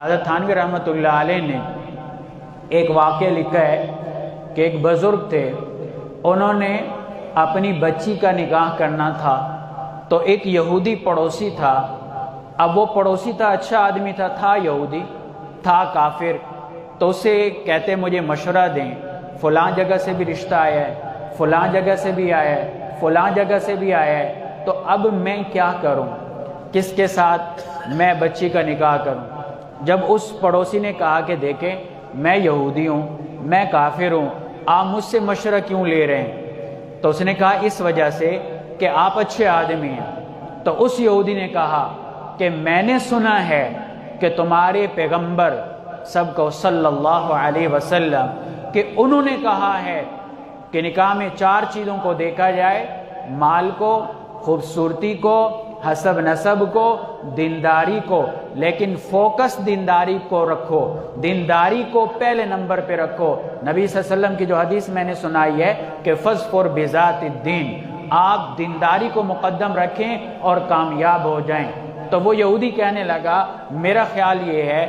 حضرت تھانوی رحمتullah علیہ نے ایک واقعہ لکھا ہے کہ ایک بزرگ تھے، انہوں نے اپنی بچی کا نکاح کرنا تھا تو ایک یہودی پڑوسی تھا۔ اب وہ پڑوسی تھا، اچھا آدمی تھا یہودی، تھا کافر، تو اسے کہتے مجھے مشورہ دیں، فلاں جگہ سے بھی رشتہ آیا ہے، فلاں جگہ سے بھی آیا ہے، فلاں جگہ سے بھی آیا ہے، تو اب میں کیا کروں، کس کے ساتھ میں بچی کا نکاح کروں؟ جب اس پڑوسی نے کہا کہ دیکھیں میں یہودی ہوں، میں کافر ہوں، آپ مجھ سے مشورہ کیوں لے رہے ہیں؟ تو اس نے کہا اس وجہ سے کہ آپ اچھے آدمی ہیں۔ تو اس یہودی نے کہا کہ میں نے سنا ہے کہ تمہارے پیغمبر سب کو صلی اللہ علیہ وسلم کہ انہوں نے کہا ہے کہ نکاح میں 4 چیزوں کو دیکھا جائے، مال کو، خوبصورتی کو، حسب نسب کو، دینداری کو، لیکن فوکس دینداری کو رکھو، دینداری کو پہلے نمبر پہ رکھو۔ نبی صلی اللہ علیہ وسلم کی جو حدیث میں نے سنائی ہے کہ فَاظْفُرْ بِذَاتِ الدِّينِ، آپ دینداری کو مقدم رکھیں اور کامیاب ہو جائیں۔ تو وہ یہودی کہنے لگا میرا خیال یہ ہے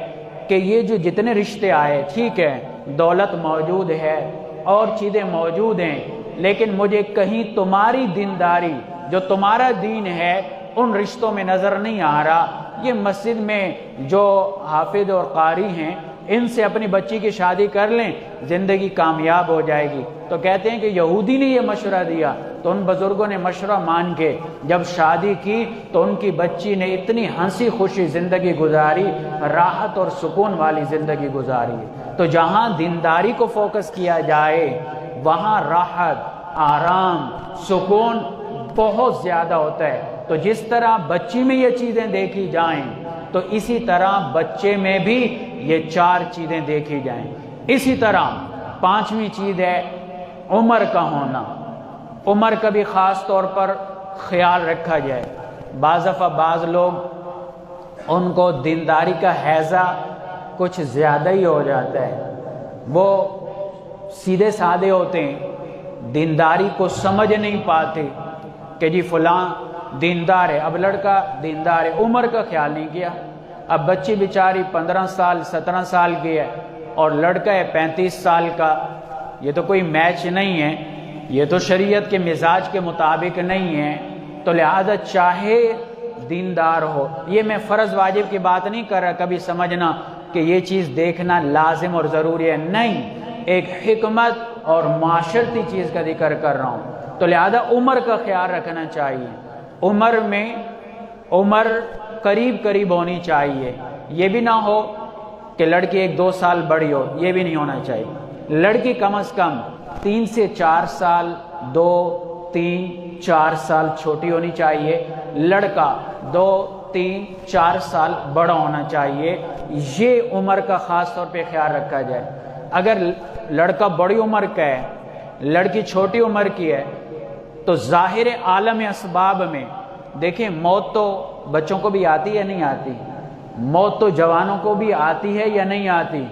کہ یہ جو جتنے رشتے آئے ٹھیک ہے، دولت موجود ہے اور چیزیں موجود ہیں، لیکن مجھے کہیں تمہاری دینداری جو تمہارا دین ہے ان رشتوں میں نظر نہیں آ رہا۔ یہ مسجد میں جو حافظ اور قاری ہیں ان سے اپنی بچی کی شادی کر لیں، زندگی کامیاب ہو جائے گی۔ تو کہتے ہیں کہ یہودی نے یہ مشورہ دیا تو ان بزرگوں نے مشورہ مان کے جب شادی کی تو ان کی بچی نے اتنی ہنسی خوشی زندگی گزاری، راحت اور سکون والی زندگی گزاری۔ تو جہاں دینداری کو فوکس کیا جائے وہاں راحت، آرام، سکون بہت زیادہ ہوتا ہے۔ تو جس طرح بچی میں یہ چیزیں دیکھی جائیں تو اسی طرح بچے میں بھی یہ 4 چیزیں دیکھی جائیں۔ اسی طرح 5ویں چیز ہے عمر کا ہونا۔ عمر کا بھی خاص طور پر خیال رکھا جائے۔ بعض دفعہ بعض لوگ ان کو دینداری کا حیضہ کچھ زیادہ ہی ہو جاتا ہے، وہ سیدھے سادے ہوتے ہیں، دینداری کو سمجھ نہیں پاتے کہ جی فلاں دیندار ہے، اب لڑکا دیندار ہے، عمر کا خیال نہیں کیا۔ اب بچی بیچاری 15 سال 17 سال کی ہے اور لڑکا ہے 35 سال کا، یہ تو کوئی میچ نہیں ہے، یہ تو شریعت کے مزاج کے مطابق نہیں ہے۔ تو لہذا چاہے دیندار ہو، یہ میں فرض واجب کی بات نہیں کر رہا، کبھی سمجھنا کہ یہ چیز دیکھنا لازم اور ضروری ہے، نہیں، ایک حکمت اور معاشرتی چیز کا ذکر کر رہا ہوں۔ تو لہذا عمر کا خیال رکھنا چاہیے، عمر قریب ہونی چاہیے، یہ بھی نہ ہو کہ لڑکی 1-2 سال بڑی ہو، یہ بھی نہیں ہونا چاہیے۔ لڑکی کم از کم 3 سے 4 سال 2-3-4 سال چھوٹی ہونی چاہیے، لڑکا 2-3-4 سال بڑا ہونا چاہیے۔ یہ عمر کا خاص طور پہ خیال رکھا جائے۔ اگر لڑکا بڑی عمر کا ہے، لڑکی چھوٹی عمر کی ہے تو ظاہر عالم اسباب میں دیکھیں موت تو بچوں کو بھی آتی ہے یا نہیں آتی، موت تو جوانوں کو بھی آتی ہے یا نہیں آتی،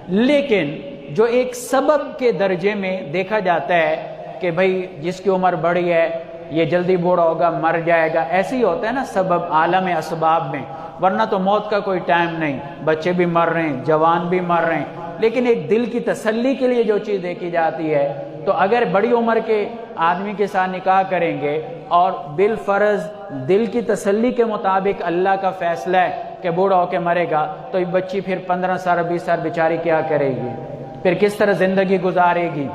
لیکن جو ایک سبب کے درجے میں دیکھا جاتا ہے کہ بھئی جس کی عمر بڑی ہے یہ جلدی بوڑھا ہوگا، مر جائے گا، ایسے ہی ہوتا ہے نا سبب عالم اسباب میں، ورنہ تو موت کا کوئی ٹائم نہیں، بچے بھی مر رہے ہیں، جوان بھی مر رہے ہیں، لیکن ایک دل کی تسلی کے لیے جو چیز دیکھی جاتی ہے، تو اگر بڑی عمر کے آدمی کے ساتھ نکاح کریں گے اور بالفرض دل کی تسلی کے مطابق اللہ کا فیصلہ ہے کہ بوڑھا ہو کے مرے گا، تو یہ بچی پھر 15 سال 20 سال بیچاری کیا کرے گی، پھر کس طرح زندگی گزارے گی؟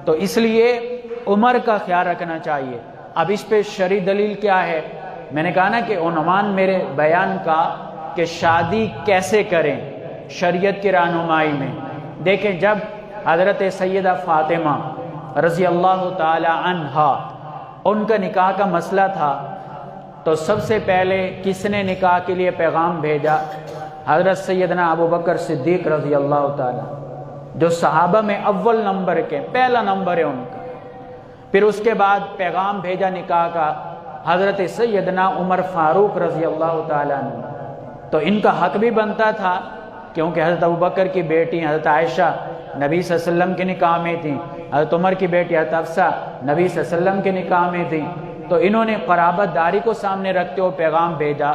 تو اس لیے عمر کا خیال رکھنا چاہیے۔ اب اس پہ شرعی دلیل کیا ہے؟ میں نے کہا نا کہ عنوان میرے بیان کا کہ شادی کیسے کریں شریعت کی رہنمائی میں۔ دیکھیں جب حضرت سیدہ فاطمہ رضی اللہ تعالی عنہا ان کا نکاح کا مسئلہ تھا تو سب سے پہلے کس نے نکاح کے لیے پیغام بھیجا؟ حضرت سیدنا ابو بکر صدیق رضی اللہ تعالی، جو صحابہ میں اول نمبر کے پہلا نمبر ہے ان کا۔ پھر اس کے بعد پیغام بھیجا نکاح کا حضرت سیدنا عمر فاروق رضی اللہ تعالی عنہ۔ تو ان کا حق بھی بنتا تھا کیونکہ حضرت ابو بکر کی بیٹی حضرت عائشہ نبی صلی اللہ علیہ وسلم کے نکاح میں تھیں، حضرت عمر کی بیٹی حضرت حفصہ نبی صلی اللہ علیہ وسلم کے نکاح میں تھیں، تو انہوں نے قرابت داری کو سامنے رکھتے ہوئے پیغام بھیجا۔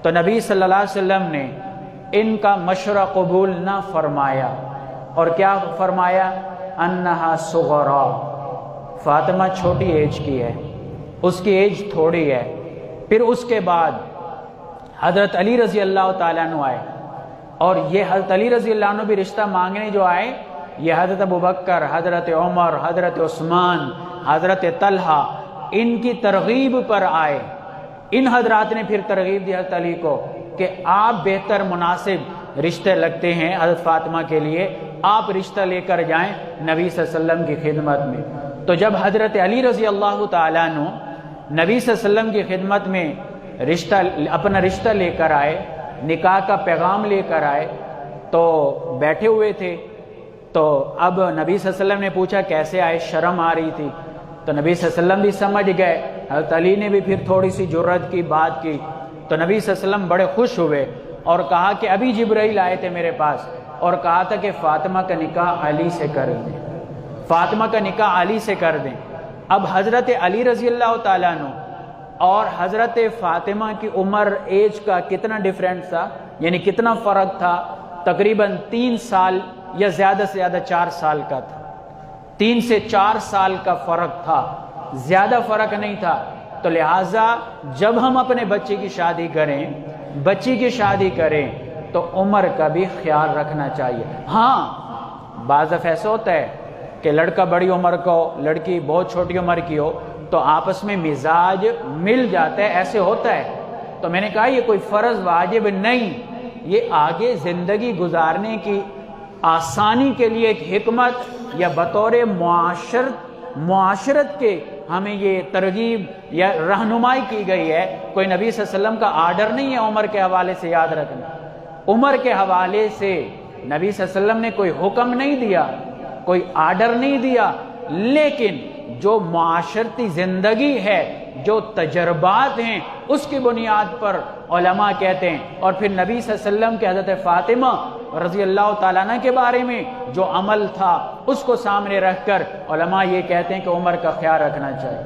تو نبی صلی اللہ علیہ وسلم نے ان کا مشورہ قبول نہ فرمایا، اور کیا فرمایا؟ انہا صغرا، فاطمہ چھوٹی ایج کی ہے، اس کی ایج تھوڑی ہے۔ پھر اس کے بعد حضرت علی رضی اللہ تعالیٰ عنہ آئے، اور یہ حضرت علی رضی اللہ عنہ بھی رشتہ مانگنے جو آئے، یہ حضرت ابوبکر، حضرت عمر، حضرت عثمان، حضرت طلحہ، ان کی ترغیب پر آئے۔ ان حضرات نے پھر ترغیب دی حضرت علی کو کہ آپ بہتر مناسب رشتے لگتے ہیں حضرت فاطمہ کے لیے، آپ رشتہ لے کر جائیں نبی صلی اللہ علیہ وسلم کی خدمت میں۔ تو جب حضرت علی رضی اللہ تعالیٰ عنہ نبی صلی اللہ علیہ وسلم کی خدمت میں اپنا رشتہ لے کر آئے، نکاح کا پیغام لے کر آئے، تو بیٹھے ہوئے تھے، تو اب نبی صلی اللہ علیہ وسلم نے پوچھا کیسے آئے، شرم آ رہی تھی، تو نبی صلی اللہ علیہ وسلم بھی سمجھ گئے، حضرت علی نے بھی پھر تھوڑی سی جرأت کی، بات کی، تو نبی صلی اللہ علیہ وسلم بڑے خوش ہوئے اور کہا کہ ابھی جبرائیل آئے تھے میرے پاس اور کہا تھا کہ فاطمہ کا نکاح علی سے کر دیں، فاطمہ کا نکاح علی سے کر دیں۔ اب حضرت علی رضی اللہ تعالیٰ عنہ اور حضرت فاطمہ کی عمر، ایج کا کتنا ڈیفرنٹ تھا، یعنی کتنا فرق تھا؟ تقریباً 3 سال یا زیادہ سے زیادہ 4 سال کا تھا، 3 سے 4 سال کا فرق تھا، زیادہ فرق نہیں تھا۔ تو لہٰذا جب ہم اپنے بچے کی شادی کریں، بچی کی شادی کریں، تو عمر کا بھی خیال رکھنا چاہیے۔ ہاں بعض دفعہ ایسا ہوتا ہے کہ لڑکا بڑی عمر کا ہو، لڑکی بہت چھوٹی عمر کی ہو، تو آپس میں مزاج مل جاتا ہے، ایسے ہوتا ہے۔ تو میں نے کہا یہ کوئی فرض واجب نہیں، یہ آگے زندگی گزارنے کی آسانی کے لیے ایک حکمت یا بطور معاشرت کے ہمیں یہ ترغیب یا رہنمائی کی گئی ہے، کوئی نبی صلی اللہ علیہ وسلم کا آرڈر نہیں ہے عمر کے حوالے سے، یاد رکھنا۔ عمر کے حوالے سے نبی صلی اللہ علیہ وسلم نے کوئی حکم نہیں دیا، کوئی آرڈر نہیں دیا، لیکن جو معاشرتی زندگی ہے، جو تجربات ہیں، اس کی بنیاد پر علماء کہتے ہیں، اور پھر نبی صلی اللہ علیہ وسلم کے حضرت فاطمہ رضی اللہ تعالیٰ عنہ کے بارے میں جو عمل تھا اس کو سامنے رکھ کر علماء یہ کہتے ہیں کہ عمر کا خیال رکھنا چاہیے۔